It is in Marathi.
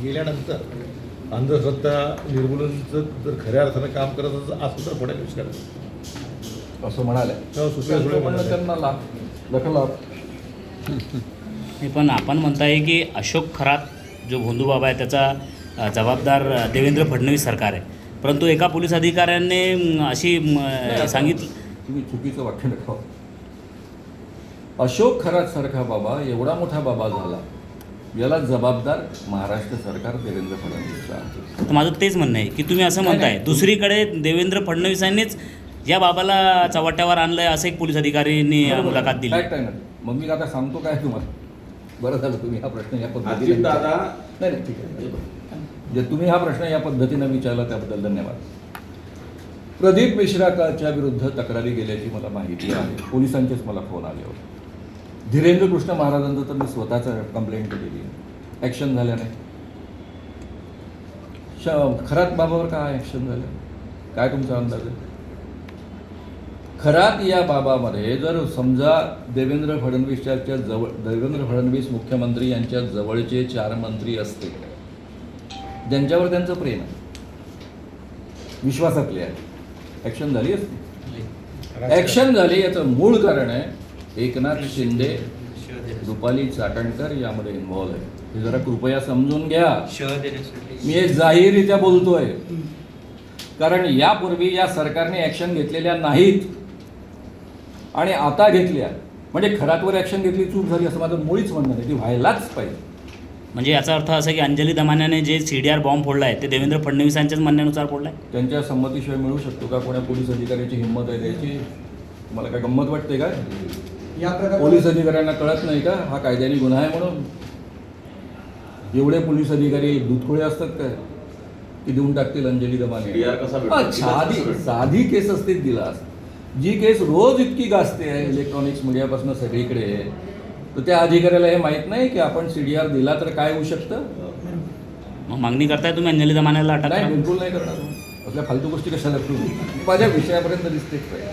गेल्यानंतर अंधश्रद्धा निर्मूलनाचं जर खऱ्या अर्थानं काम करत असं तर फडणवीस करायचं असं म्हणाले. सुप्रिया सुळे म्हणाले. त्यांना दखल पण आपण म्हणताय की अशोक खरात जो भोंदूबाबा आहे त्याचा जबाबदार देवेंद्र फडणवीस सरकार आहे, परंतु एका पोलीस अधिकाऱ्याने अशी सांगितलं. तुम्ही चुकीचं वाक्य नका. अशोक खरात सारखा बाबा एवढा मोठा बाबा झाला, याला जबाबदार महाराष्ट्र सरकार देवेंद्र फडणवीसचा आहे. तर माझं तेच म्हणणं आहे की तुम्ही असं म्हणताय दुसरीकडे देवेंद्र फडणवीसांनीच या बाबाला चव्हाट्यावर आणलंय असं एक पोलीस अधिकाऱ्यांनी मुलाखत दिली. काय नाही. मग मी आता सांगतो काय तुम्हाला. बरं झालं तुम्ही हा प्रश्न या पद्धतीने नाही ठीक आहे. जे तुम्ही हा प्रश्न या पद्धतीनं विचारला त्याबद्दल धन्यवाद. प्रदीप मिश्राच्या विरुद्ध तक्रारी गेल्याची मला माहिती आहे. पोलिसांचेच मला फोन आले होते. धीरेंद्र कृष्ण महाराजांचं तर मी स्वतःच कंप्लेंट केलेली आहे, ॲक्शन झाल्या नाही. खरात बाबावर काय ॲक्शन झालं, काय तुमचा अंदाज आहे? खरात या बाबामध्ये जर समजा देवेंद्र फडणवीस मुख्यमंत्री यांच्या जवळचे 4 मंत्री असते ज्यांच्यावर त्यांचं प्रेम आहे, विश्वासातले आहे, ॲक्शन झाली असती. ॲक्शन झाली याचं मूळ कारण आहे एकनाथ शिंदे, रुपाली चाकणकर यामध्ये इन्व्हॉल्व आहे. हे जरा कृपया समजून घ्या. मी हे जाहीररित्या बोलतोय कारण यापूर्वी या सरकारने ॲक्शन घेतलेल्या नाहीत आणि आता घेतल्या. म्हणजे खरातवर ॲक्शन घेतली चूक झाली असं माझं मुळीच म्हणणं नाही. ती व्हायलाच पाहिजे. म्हणजे याचा अर्थ असा की अंजली दमान्याने जे CDR बॉम्ब फोडला आहे ते देवेंद्र फडणवीसांच्याच म्हणण्यानुसार फोडला आहे. त्यांच्या संमतीशिवाय मिळू शकतो का? कोणा पोलीस अधिकाऱ्याची हिंमत आहे द्यायची? तुम्हाला काय गंमत वाटते काय? पोलीस अधिकाऱ्यांना कळत नाही का हा कायद्याने गुन्हा आहे म्हणून? एवढे पोलीस अधिकारी दूधखोळे असतात काय की देऊन टाकतील अंजली दमाने? साधी केस असते दिला. जी केस रोज इतकी गाजते आहे इलेक्ट्रॉनिक्स मीडियापासून सगळीकडे, तर त्या अधिकाऱ्याला हे माहीत नाही की आपण CDR दिला तर काय होऊ शकतं? मग मागणी करताय तुम्ही अंजली दमान्याला अटक? नाही, बिलकुल नाही करणार. असल्या फालतू गोष्टी कशाला करू? माझ्या विषयापर्यंत दिसतेच पाहिजे.